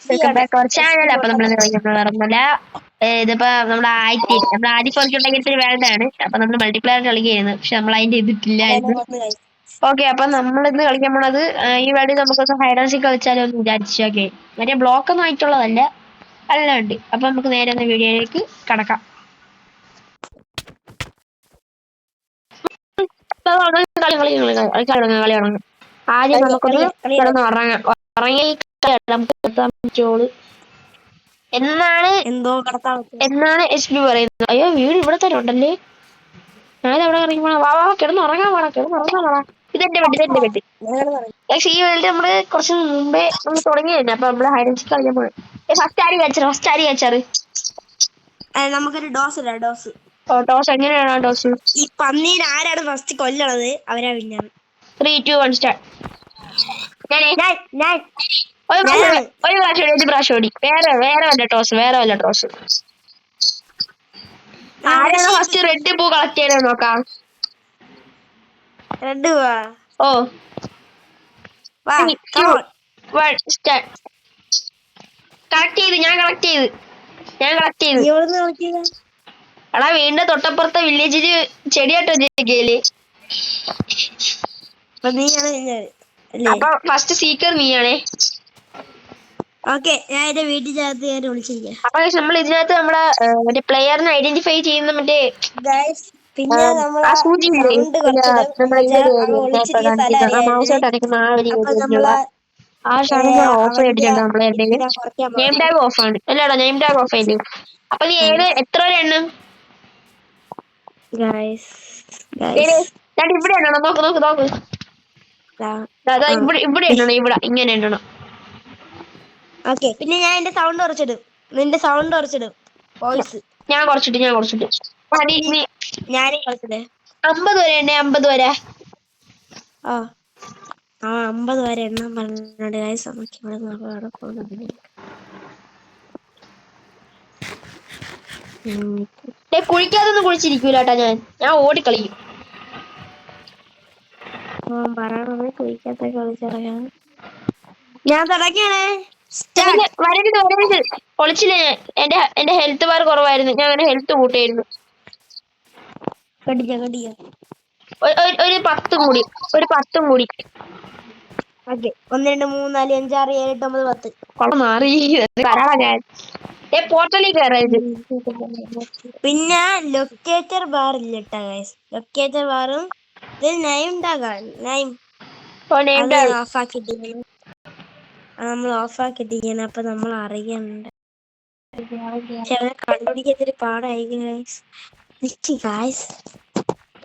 Welcome back our channel. അപ്പൊ നമ്മൾ കളിക്കുന്നല്ല ഇതിപ്പോ നമ്മുടെ ആദ്യം കുറച്ചുണ്ടെങ്കിൽ വേണ്ടതാണ്. അപ്പൊ നമ്മൾ മൾട്ടിപ്ലെയർ കളിക്കുകയായിരുന്നു, പക്ഷെ നമ്മൾ അതിന്റെ ഇതിട്ടില്ലായിരുന്നു. ഓക്കെ, അപ്പൊ നമ്മൾ ഇന്ന് കളിക്കാൻ പോണത് ഈ വേണ്ടി നമുക്കൊന്ന് ഹൈഡ് ആൻഡ് സീക്ക് കളിച്ചാലോ എന്ന് വിചാരിച്ചു. ഓക്കെ, മറ്റേ ബ്ലോക്ക് ഒന്നും ആയിട്ടുള്ളതല്ല, അല്ലാണ്ട്. അപ്പൊ നമുക്ക് നേരെ ഒന്ന് വീഡിയോയിലേക്ക് കടക്കാം. ആദ്യം നമുക്കൊന്ന് കിടന്ന് ഉറങ്ങാം. ഉറങ്ങി എന്നാണ് എസ്പി പറയുന്നത്. അയ്യോ, വീട് ഇവിടെ തന്നെ ഉണ്ടല്ലേ. ഞാൻ അവിടെ ഇറങ്ങി പോണ. വാ കിടന്ന് ഉറങ്ങാൻ പോണ, ഇതെന്റെ വീട്. പക്ഷെ ഈ വേൾഡ് നമ്മള് കുറച്ച് മുമ്പേ നമ്മൾ തുടങ്ങി തന്നെ. അപ്പൊ നമ്മള് ഹൈഡ് ആൻഡ് സീക്ക് കളിക്കാൻ പോണേ. ഫസ്റ്റ് ആര് കഴിച്ചാറ്? നമുക്കൊരു ഡോസ് ഇല്ല. ഡോസ് എങ്ങനെയാണ് ഡോസ്? ഈ പന്നീര് ആരാണ് ഫസ്റ്റ് കൊല്ലണത് അവരാ വിന്നാണ്. 3, 2, 1 സ്റ്റാർട്ട്. ഒരു പ്രാവശ്യം ഓടി. വേറെ വല്ല ടോസ്. ആരാണ് ഫസ്റ്റ് റെഡ് പൂ കളക്ട് ചെയ്യണത് നോക്കാം. റെഡ് ഓ, കളക്ട് ചെയ്ത്. ഞാൻ കളക്ട് ചെയ്ത്. എടാ, വീടിന്റെ തൊട്ടപ്പുറത്തെ വില്ലേജില് ചെടിയാട്ടോ ജയിക്കല്. അപ്പൊ ഫസ്റ്റ് സീക്കർ നീയാണേ. ഓക്കെ, ഞാൻ എന്റെ വീട്ടിനകത്ത് കയറി വിളിച്ചിരിക്കാം. അപ്പൊ നമ്മൾ ഇതിനകത്ത് നമ്മളെ മറ്റേ പ്ലെയറിനെ ഐഡന്റിഫൈ ചെയ്യുന്ന മറ്റേ പിന്നെ ആ സൂചി ആ സാധനം ഓഫ് ചെയ്തിട്ടുണ്ട് നമ്മളെ. നെയിം ടാഗ് ഓഫ് ആണ്. അല്ലടാ, നെയിം ടാഗ് ഓഫ് ആയില്ലേ. അപ്പൊ നീ എത്ര വരെ എണ്ണം? ഇവിടെ എണ്ണണം. നോക്ക്. ഇവിടെ എണ്ണണം. ഇങ്ങനെ എണ്ണണം. ഓക്കെ, പിന്നെ ഞാൻ എന്റെ സൗണ്ട് കുറച്ചിടും. നിന്റെ സൗണ്ട് കുറച്ചിടും. വോയിസ് ഞാൻ കുറച്ചിട്ട്. ഞാനും കുറച്ചിട്ട്. 50 വരെ എണ്ണേ. 50 വരെ. 50 വരെ എണ്ണം പറഞ്ഞിട്ട് ഗൈസ്. നമുക്ക് ഇവിടെ അവിടെ പോകുന്നത് കുഴിക്കാതൊന്നും കുഴിച്ചിരിക്കൂലട്ടാ. ഞാൻ ഓടിക്കളിക്കും. പറയണത് കുഴിക്കാത്ത കളിച്ചിറങ്ങാൻ ഞാൻ തുടങ്ങിയാണേ. വരരുത്. ഒളിച്ചില്ലേ ഞാൻ. എന്റെ ഹെൽത്ത് ബാർ കുറവായിരുന്നു. ഞാൻ അങ്ങനെ ഹെൽത്ത് കൂട്ടിയായിരുന്നു. ഒരു 10 കൂടി. 1 2 3 4 5 6 7 8 9 10. കൊള്ള മാറി ഞാൻ. പോർട്ടലിൽ കയറരുത്. പിന്നെ ലൊക്കേറ്റർ ബാർ ഇല്ലട്ടാ ഗൈസ്. ലൊക്കേറ്റർ ബാറും നമ്മൾ ഓഫാക്കിട്ടിരിക്കണം. അപ്പൊ നമ്മൾ അറിയണ്ട. കണ്ടുപിടിക്കാത്തൊരു പാടായിരിക്കും ഗൈസ്.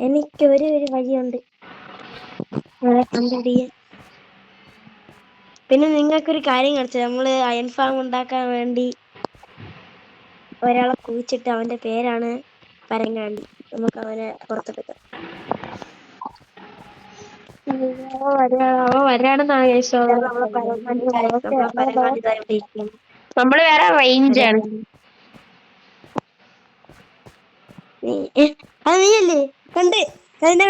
എനിക്ക് ഒരു വഴിയുണ്ട് കണ്ടുപിടിക്കാൻ. പിന്നെ നിങ്ങൾക്കൊരു കാര്യം കളിച്ചു. നമ്മള് അയൺ ഫാം ഉണ്ടാക്കാൻ വേണ്ടി ഒരാളെ കുഴിച്ചിട്ട് അവന്റെ പേരാണ് പരങ്ങാണ്ടി. നമുക്ക് അവനെ പുറത്തെടുക്കാം. നമ്മള് വേറെ റേഞ്ച് ആണ്. അത് നീയല്ലേ? കണ്ട് ഞാൻ നിന്നെ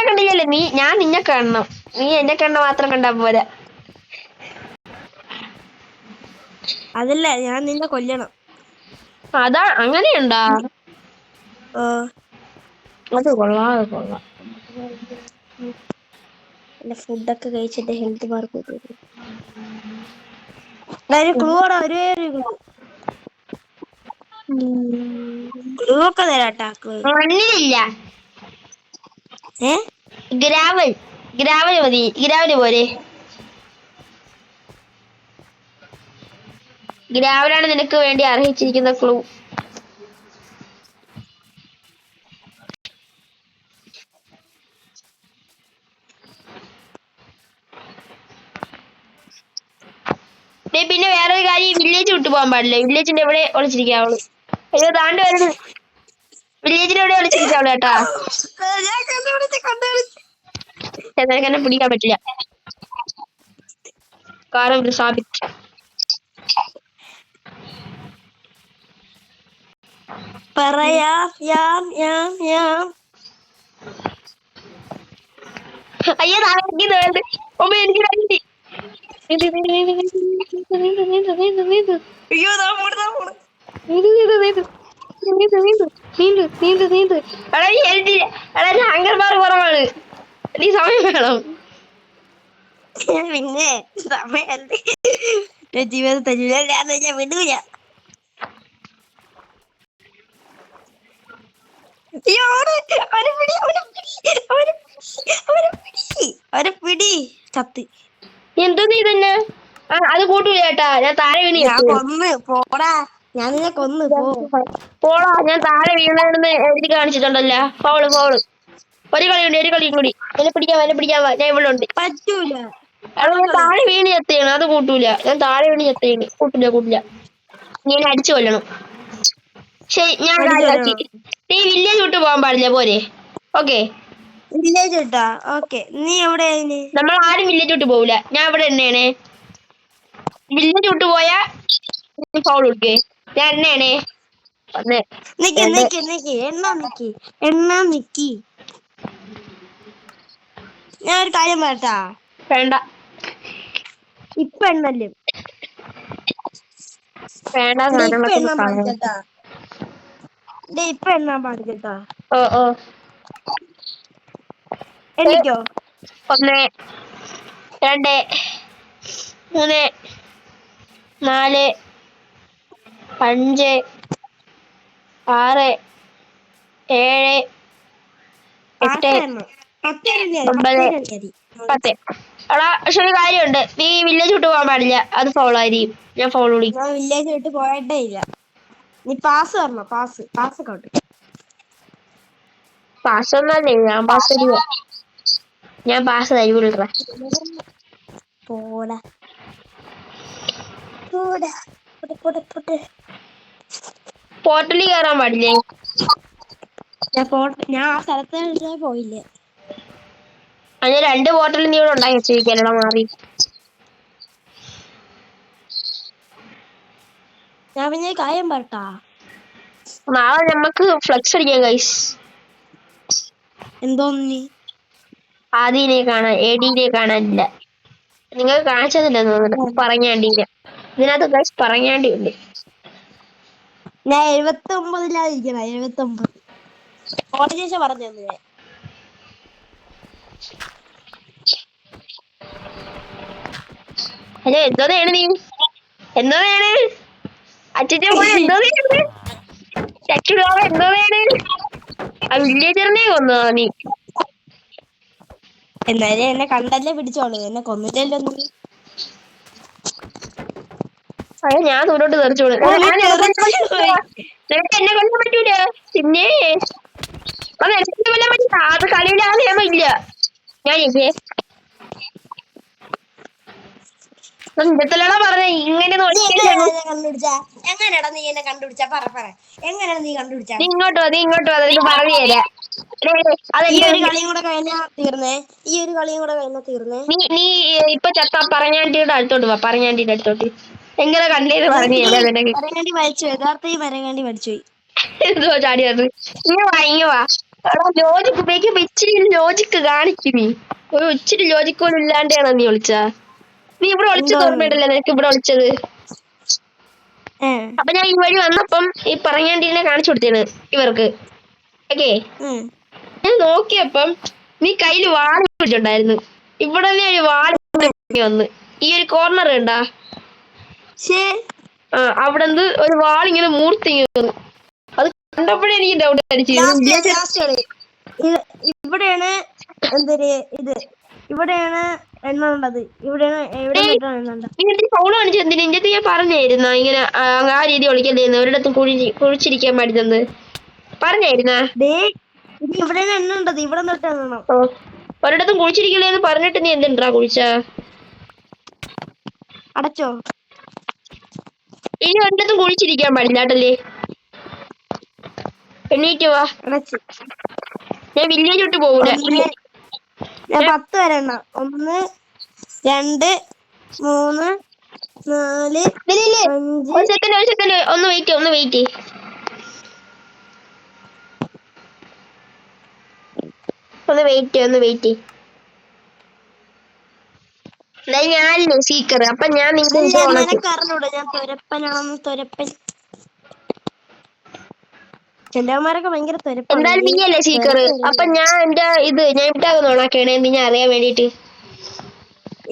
കണ്ടില്ലല്ലേ. ഞാൻ നിന്നെ കാണണം. നീ എന്നെ കണ്ട മാത്രം കണ്ടാ പോരാ. അതല്ല, ഞാൻ നിന്നെ കൊല്ലണം. അതാ, അങ്ങനെയുണ്ടാ? അത് കൊള്ളാം. ഫുഡൊക്കെ കഴിച്ചിട്ട് ഹെൽത്ത് ബാർ ക്ലൂ ഒക്കെ തരാട്ടാ. മണ്ണിലില്ല. ഗ്രാവൽ മതി. ഗ്രാവല് പോരെ? ഗ്രാവലാണ് നിനക്ക് വേണ്ടി അർഹിച്ചിരിക്കുന്ന ക്ലൂ. പിന്നെ വേറൊരു കാര്യം, വില്ലേജ് വിട്ടു പോകാൻ പാടില്ല. വില്ലേജിന്റെ എവിടെ ഒളിച്ചിരിക്കാവുള്ളൂ. അയ്യോ, താണ്ട് വരുന്നത്. വില്ലേജിന്റെ എവിടെ ഒളിച്ചിരിക്കാവുള്ളൂ കേട്ടാ. എന്നെ പിടിക്കാൻ പറ്റില്ല. കാരണം ഒരു സാബിത്ത്. അയ്യോ താഴേക്ക് വേണ്ട. അമ്മ എനിക്ക് വേണ്ടി. നീന്ത്, നീന്ത്, നീന്ത്, നീന്ത്, നീന്ത്, നീന്ത്, നീന്ത്, നീന്ത്. അയ്യോ ദാ പോണ്, ദാ പോണ്. നീന്ത്, നീന്ത്, നീന്ത്. നീന്ത്, നീന്ത്, നീന്ത്, നീന്ത്, നീന്ത്. എടാ ഈ ഹെൽത്തില്ല. എടാ ഹാങ്കർ ബാർ കുറവാണ്. നീ സമയം വേണം. പിന്നെ സമയല്ലേ ജീവിതം തരില്ലാന്ന് ഞാൻ വിടൂല. അയ്യോ, അവനെ പിടി, അവനെ പിടി, അവനെ പിടി, അവനെ പിടി, അവനെ പിടി. ചത്ത്. എന്തോ നീ തന്നെ അത് കൂട്ടൂല ചേട്ടാ. ഞാൻ താഴെ വീണ് ഞാൻ കൊന്ന് പോടാ, ഞാൻ നിന്നെ കൊന്ന് പോ. പോളാ. ഞാൻ താഴെ വീണെന്ന് എഴുതി കാണിച്ചിട്ടുണ്ടല്ലോ. Foul foul. ഒരു കളിയുണ്ട്, ഒരു കളിയും കൂടി. എന്നെ പിടിക്കാൻ വാ. ഞാൻ ഇവിടെ ഉണ്ട്. പറ്റൂല. അത് ഞാൻ താഴെ വീണ് ചെത്തേണ്. അത് കൂട്ടൂല. ഞാൻ താഴെ വീണ് ചെത്തേണ്. കൂട്ടില്ല. നീ എന്നെ അടിച്ചു കൊല്ലണം. ശരി ഞാൻ കാര്യമാക്കി. നീ വില്ലേജ് വിട്ട് പോകാൻ പാടില്ല പോരെ. ഓക്കെ വില്ലേജ് ഇട്ടാ ഓക്കെ. നീ എവിടെ? നമ്മൾ ആരും വില്ലേജ് വിട്ട് പോവില്ല. ഞാൻ ഇവിടെ എണ്ണയാണ്. വില്ലേജ് വിട്ട് പോയാ ഫൗൾ കൊടുക്കേ. ഞാൻ എണ്ണയാണ്. ഒന്ന് എണ്ണ നിക്കി. ഞാൻ ഒരു കാര്യം പറട്ടാ. വേണ്ട ഇപ്പൊ എണ്ണല്ലേ. വേണ്ട. ഇപ്പൊ എണ്ണാൻ പാടില്ലട്ടാ. ഇപ്പൊ എണ്ണാൻ പാടില്ലട്ടാ. ഓ എണ്ണിക്കോ. 1 2 3 4 5 6 7 8 9 10. എടാ പക്ഷെ ഒരു കാര്യമുണ്ട്. നീ വില്ലേജ് വിട്ട് പോകാൻ പാടില്ല. അത് ഫൗളായിരിക്കും. ഞാൻ ഫൗൾ വിളിക്കും. ഞാൻ വില്ലേജ് വിട്ട് പോയിട്ടേ ഇല്ല. നീ പാസ് തരണോ? പാസ് കൗട്ട്. പാസ് ഒന്നല്ലേ. ഞാൻ പാസ് തരൂല. പോടാ. പോർട്ടലിൽ കയറാൻ പാടില്ലേ? ഞാൻ ആ സ്ഥലത്ത് പോയില്ലേ. അതിന് 2 പോർട്ടൽ നീ ഇവിടെ ഉണ്ടാക്കി വെച്ചിരിക്കാനടാ മാറി. ഞാൻ പിന്നെ കാര്യം പറട്ടാ. നാളെ നമുക്ക് ഫ്ലെക്സ് അടിക്കാം ഗൈസ്. എന്തോന്നി? ആദിനെ കാണാൻ ADനെ കാണാനില്ല. നിങ്ങൾ കാണിച്ചതില്ലെന്ന് തോന്നുന്നു. പറഞ്ഞാണ്ടില്ല. ഇതിനകത്ത് ഗൈസ് പറഞ്ഞാണ്ടി ഉണ്ട്. ഞാൻ 79 79 ശേഷം പറഞ്ഞു. ഹലോ എന്തോന്നാണ് നീ? എന്തോന്നാണ് അച്ഛൻ്റെ പോലെ? എന്തോന്നാണ് എന്തോന്നാണ് ആ വില്ലേജറിനെ കൊന്നോ നീ? എന്നാലും എന്നെ കണ്ടല്ലേ പിടിച്ചോളൂ. എന്നെ കൊന്നില്ലല്ലോ നീ. അയ്യോ ഞാൻ ദൂരോട്ട് തെറിച്ചോളൂ. നിനക്ക് എന്നെ കൊല്ലാൻ പറ്റൂല. പിന്നെ അത് എനിക്ക് കൊല്ലാൻ പറ്റില്ല. അത് കളിയുടെ ആ നിയമം ഇല്ല. ഞാൻ നിന്റെ പറഞ്ഞ ഇങ്ങനെ എങ്ങനെയാടാ നീ എന്നെ കണ്ടുപിടിച്ച? പറ എങ്ങനെയാണ് നീ കണ്ടുപിടിച്ച? നീ ഇങ്ങോട്ടോ അതെനിക്ക് പറഞ്ഞു തരാം. ഈ ഒരു കളിയും കൂടെ കഴിഞ്ഞാ തീർന്നേ. നീ ഇപ്പൊ ചത്ത പറഞ്ഞാണ്ടിയുടെ അടുത്തോട്ട് വാ. പറഞ്ഞാണ്ടിയുടെ അടുത്തോട്ട് എങ്ങനെ കണ്ടേന്ന് പറഞ്ഞു തരാം നിനക്ക്. മരങ്ങാണ്ടി വലിച്ചു. യഥാർത്ഥ മരങ്ങാണ്ടി വലിച്ചുപോയി. എന്തോ ചാടി വന്ന് ഇങ്ങ വാ. ലോജിക്ക് ഉപയോഗിക്കുമ്പോ ഇച്ചിരി ലോജിക്ക് കാണിക്കും. നീ ഒരു ഇച്ചിരി ലോജിക്ക് പോലും ഇല്ലാണ്ടാണോ നീ വിളിച്ചാ? നീ ഇവിടെ വിളിച്ചത് ഓർമ്മയിട്ടല്ലേ നിനക്ക് ഇവിടെ വിളിച്ചത്? അപ്പൊ ഞാൻ ഈ വഴി വന്നപ്പം ഈ പറഞ്ഞാണ്ടിനെ കാണിച്ചു കൊടുത്തേണ് ഇവർക്ക്. ഓക്കേ ഞാൻ നോക്കിയപ്പം നീ കയ്യില് വാള് പിടിച്ചിട്ടുണ്ടായിരുന്നു. ഇവിടെ നീ ഒരു വാള് വന്ന് ഈ ഒരു കോർണർ ഉണ്ടാ അവിടെ ഒരു വാളിങ്ങനെ മൂർത്തി വന്നു. അത് കണ്ടപ്പോഴേ എനിക്ക് ഡൗട്ട് അടിച്ചു. ഇവിടെയാണ് എന്തൊരു ഇത്. ഇവിടെയാണ് എണ്ണ ഉള്ളത്. ഫൗള് കാണിച്ചു എന്തിനാ? ഇന്റെ ഞാൻ പറഞ്ഞായിരുന്ന ഇങ്ങനെ ആ രീതി ഒളിക്കണ്ടേന്ന്. ഒരിടത്തും കുഴിച്ചിരിക്കാൻ പാടില്ലെന്ന് പറഞ്ഞായിരുന്നാ? ഇവിടെയാണ് എണ്ണ ഉണ്ടത്. ഇവിടെ ഒരിടത്തും കുഴിച്ചിരിക്കില്ലേന്ന് പറഞ്ഞിട്ട് നീ എന്തിണ്ടാ കുഴിച്ച? അടച്ചോ? ഇനി ഒരിടത്തും കുഴിച്ചിരിക്കാൻ പാടില്ലാട്ടല്ലേ. എണ്ണീറ്റ് വാ. ഞാൻ വില്ലേജ് വിട്ട് പോകൂല. ഞാൻ 10 വരെ എണ്ണ. 1 2 3 4 5. ഒരു സെക്കൻഡ് ഒന്ന് വെയിറ്റ്. ഒന്ന് വെയിറ്റ്. ഞാനില്ലേ സീക്കർ. അപ്പൊ ഞാൻ നിന്റെ ഇത് അല്ല ഉണക്കും. നിനക്ക് അറിഞ്ഞൂടാ ഞാൻ തുരപ്പനാണെന്ന്. തുരപ്പൻ ചെല്ലന്മാരൊക്കെ ഭയങ്കര തുരപ്പാണ്. എന്തായാലും നീയല്ലേ സീക്കർ. അപ്പൊ ഞാൻ എന്റെ ഇത് ഞാൻ ഇട്ടാകുന്ന ഓണാക്കണേ നീ ഞാൻ അറിയാൻ വേണ്ടിട്ട്.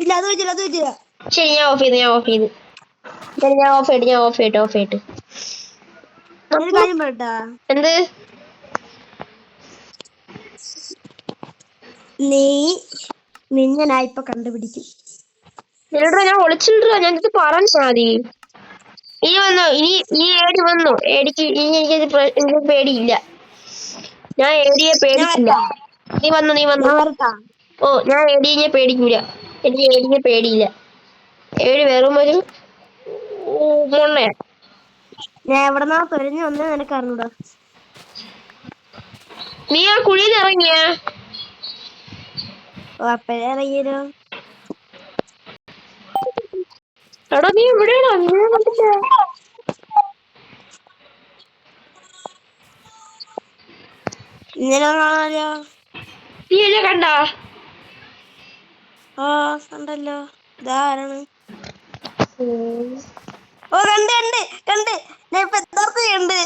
ഇല്ല അത് വെച്ചില്ല. ശരി ഞാൻ ഓഫ് ചെയ്ത് ശരി, ഞാൻ ഓഫ് ചെയ്തിട്ട് ഒരു കാര്യം പറയട്ടാ, എന്ത് നിന്നെ ഞാൻ ഇപ്പൊ കണ്ടുപിടിക്കും. ഇല്ലടാ ഞാൻ ഒളിച്ചിട്ടാ ഞാൻ ഇത് പറഞ്ഞാ മതി. ഇനി വന്നോ, ഇനി ഏടി വന്നു. ഏടിക്ക് ഇനി എനിക്ക് പേടിയില്ല. ഞാൻ ഏടിയെ പേടിക്കില്ല. നീ വന്നു ഞാൻ വരട്ടാ. ഓ ഞാൻ ഏടിയെ പേടിക്കൂല. എനിക്ക് ഏടിയെ പേടിയില്ല. ഏടി വെറും ഒരു മൊണ്ണയാ. ഞാൻ എവിടെന്നാ തുരഞ്ഞു വന്നേ നിനക്ക് അറിഞ്ഞൂടാ. നീ ആ കുഴിയിൽ ഇറങ്ങിയ അപ്പഴേ ഇറങ്ങിയല്ലോ. എടാ നീ എവിടെയാണോ ഇങ്ങനെ കാണാലോ. നീ എന്നെ കണ്ടാ? ഓ കണ്ടല്ലോ. ഇതാരാണ്? ഓ കണ്ട് ഞാൻ ഇപ്പൊ കണ്ട്.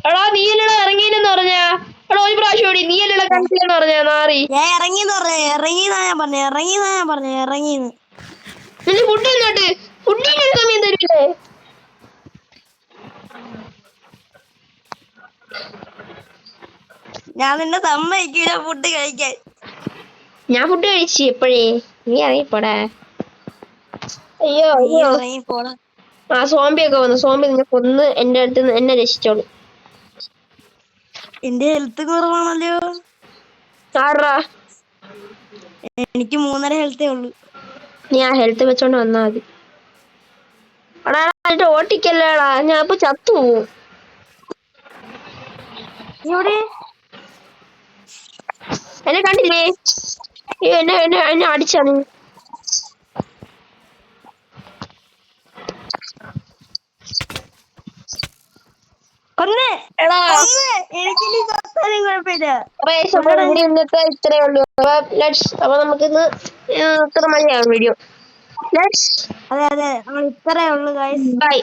എടാ നീ എല്ലാം ഇറങ്ങിയെന്ന് പറഞ്ഞാ. എടാ ഒരു പ്രാവശ്യം ഓടി നീ എല്ലാം കണ്ടില്ലെന്ന് പറഞ്ഞാ നാറി. ഞാൻ ഇറങ്ങിന്ന് പറഞ്ഞ ഇറങ്ങിന്ന്. നിന്റെ ഫുഡ് ഇങ്ങോട്ട് ഫുഡിന് സമയം തരില്ലേ? ഞാൻ നിന്നെ സമ്മതിക്കൂല ഫുഡ് കഴിക്കാൻ. ഞാൻ ഫുഡ് കഴിച്ചു എപ്പോഴേ. നീ ഇറങ്ങിപ്പോടാ. അയ്യോ നീ ഇറങ്ങിപ്പോടാ. ആ സോംബിയൊക്കെ വന്നു. സോംബി നിന്നെ കൊന്ന് എന്റെ അടുത്ത് എന്നെ രക്ഷിച്ചോളൂ. എന്റെ ഹെൽത്ത് കുറവാണല്ലോ. ആടാ എനിക്ക് 3.5 ഹെൽത്തേ ഉള്ളു. നീ ആ ഹെൽത്ത് വെച്ചോണ്ട് വന്നാ മതി. എടാ എന്നിട്ട് ഓട്ടിക്കല്ലേടാ, ഞാൻ ഇപ്പൊ ചത്തു പോവും. എന്നെ കണ്ടില്ലേ? എന്നെ അടിച്ചാ നീ. എടാ എനിക്കിനി ചത്താലും കുഴപ്പമില്ല. ഇവിടെ ഇന്നത്തെ ഇത്രയേ ഉള്ളൂ. അപ്പൊ നമുക്കിന്ന് ഇത്ര മതിയാവും വീഡിയോ. അതെ നമ്മൾ ഇത്രയേ ഉള്ളു ഗൈസ്. ബൈ.